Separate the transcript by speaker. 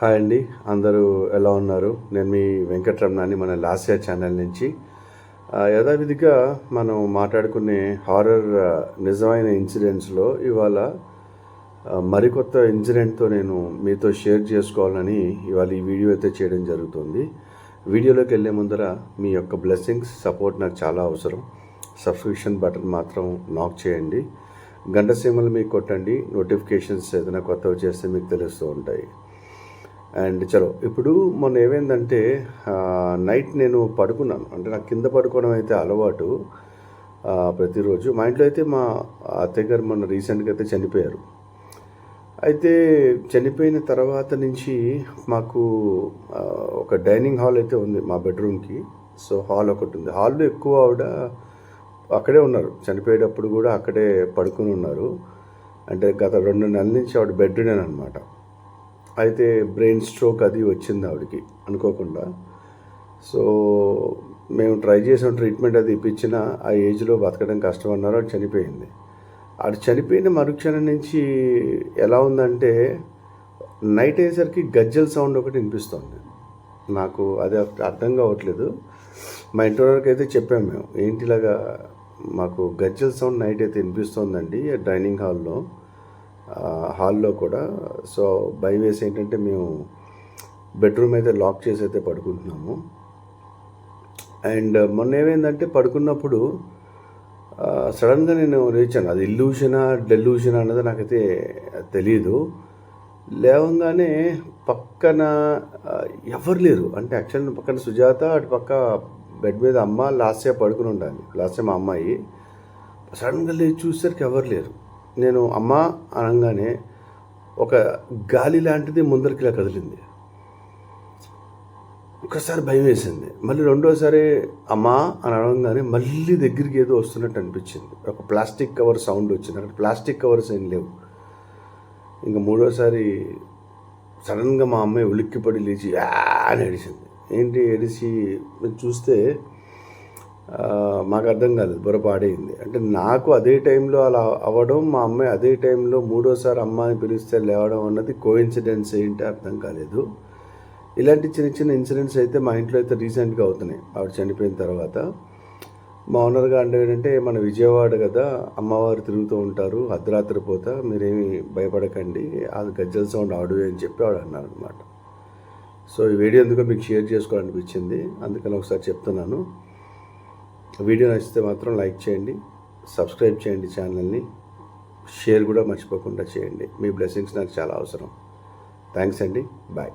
Speaker 1: Hi అండి, అందరూ ఎలా ఉన్నారు? నేను మీ వెంకటరమణాని మన లాస్యా ఛానల్ నుంచి. యథావిధిగా మనం మాట్లాడుకునే హారర్ నిజమైన ఇన్సిడెంట్స్లో ఇవాళ మరికొత్త ఇన్సిడెంట్తో నేను మీతో షేర్ చేసుకోవాలని ఇవాళ ఈ వీడియో అయితే చేయడం జరుగుతుంది. వీడియోలోకి వెళ్ళే ముందర మీ యొక్క బ్లెస్సింగ్స్, సపోర్ట్ నాకు చాలా అవసరం. సబ్స్క్రిప్షన్ బటన్ మాత్రం నాక్ చేయండి, గంట సీమలు మీకు కొట్టండి, నోటిఫికేషన్స్ ఏదైనా కొత్తవి చేస్తే మీకు తెలుస్తూ ఉంటాయి. అండ్ చలో, ఇప్పుడు మొన్న ఏమైందంటే నైట్ నేను పడుకున్నాను. అంటే నాకు కింద పడుకోవడం అయితే అలవాటు ప్రతిరోజు. మా ఇంట్లో అయితే మా అత్తయ్య గారు మొన్న రీసెంట్గా అయితే చనిపోయారు. అయితే చనిపోయిన తర్వాత నుంచి మాకు ఒక డైనింగ్ హాల్ అయితే ఉంది మా బెడ్రూమ్కి. సో హాల్ ఒకటి ఉంది. హాల్లో ఎక్కువ ఆవిడ అక్కడే ఉన్నారు, చనిపోయేటప్పుడు కూడా అక్కడే పడుకుని ఉన్నారు. అంటే గత 2 నెలల నుంచి ఆవిడ బెడ్ రిడెన్ అనమాట. అయితే బ్రెయిన్ స్ట్రోక్ అది వచ్చింది ఆవిడకి అనుకోకుండా. సో మేము ట్రై చేసాం, ట్రీట్మెంట్ అది ఇప్పించిన ఆ ఏజ్లో బతకడం కష్టం అన్నారు. అది చనిపోయింది. అది చనిపోయిన మరుక్షణం నుంచి ఎలా ఉందంటే నైట్ అయ్యేసరికి గజ్జల సౌండ్ ఒకటి వినిపిస్తుంది. నాకు అది అర్థం కావట్లేదు. మా ఇంటి వరకు అయితే చెప్పాము మేము, ఏంటి ఇలాగా మాకు గజ్జల సౌండ్ నైట్ అయితే వినిపిస్తుందండి డైనింగ్ హాల్లో కూడా. సో భయం వేసి ఏంటంటే మేము బెడ్రూమ్ అయితే లాక్ చేసి అయితే పడుకుంటున్నాము. అండ్ మొన్న ఏమైందంటే పడుకున్నప్పుడు సడన్గా నేను లేచాను. అది ఇల్యూషనా డెల్యూషనా అన్నది నాకైతే తెలియదు. లేవగానే పక్కన ఎవరు లేరు. అంటే యాక్చువల్లీ పక్కన సుజాత, అటు పక్క బెడ్ మీద అమ్మ, లాస్య పడుకుని ఉండాలి. లాస్య మా అమ్మాయి. సడన్గా లేచి చూసేసరికి ఎవరు లేరు. నేను అమ్మ అనగానే ఒక గాలి లాంటిది ముందరికి ఇలా కదిలింది. ఒకసారి భయం వేసింది. మళ్ళీ రెండోసారి అమ్మా అని అనగానే మళ్ళీ దగ్గరికి ఏదో వస్తున్నట్టు అనిపించింది. ఒక ప్లాస్టిక్ కవర్ సౌండ్ వచ్చింది. అక్కడ ప్లాస్టిక్ కవర్స్ ఏం లేవు. ఇంకా మూడోసారి సడన్గా మా అమ్మాయి ఉలిక్కిపడి లేచి అని ఏడిచింది. ఏంటి ఏడిచి చూస్తే మాకు అర్థం కాలేదు, బుర్ర పాడైంది. అంటే నాకు అదే టైంలో అలా అవ్వడం, మా అమ్మాయి అదే టైంలో మూడోసారి అమ్మాయిని పిలిస్తే లేవడం అన్నది కోఇన్సిడెన్స్ ఏంటి అర్థం కాలేదు. ఇలాంటి చిన్న చిన్న ఇన్సిడెంట్స్ అయితే మా ఇంట్లో అయితే రీసెంట్గా అవుతున్నాయి. ఆవిడ చనిపోయిన తర్వాత మా ఓనర్గా అంటే ఏంటంటే, మన విజయవాడ కదా, అమ్మవారు తిరుగుతూ ఉంటారు అర్ధరాత్రి పూట, మీరేమి భయపడకండి, అది గజ్జల సౌండ్ ఆడువే అని చెప్పి ఆవిడ అన్నారు అనమాట. సో ఈ వీడియో ఎందుకో మీకు షేర్ చేసుకోవాలనిపించింది, అందుకని ఒకసారి చెప్తున్నాను. వీడియో నచ్చితే మాత్రం లైక్ చేయండి, సబ్స్క్రైబ్ చేయండి ఛానల్ని, షేర్ కూడా మర్చిపోకుండా చేయండి. మీ బ్లెస్సింగ్స్ నాకు చాలా అవసరం. థ్యాంక్స్ అండి, బాయ్.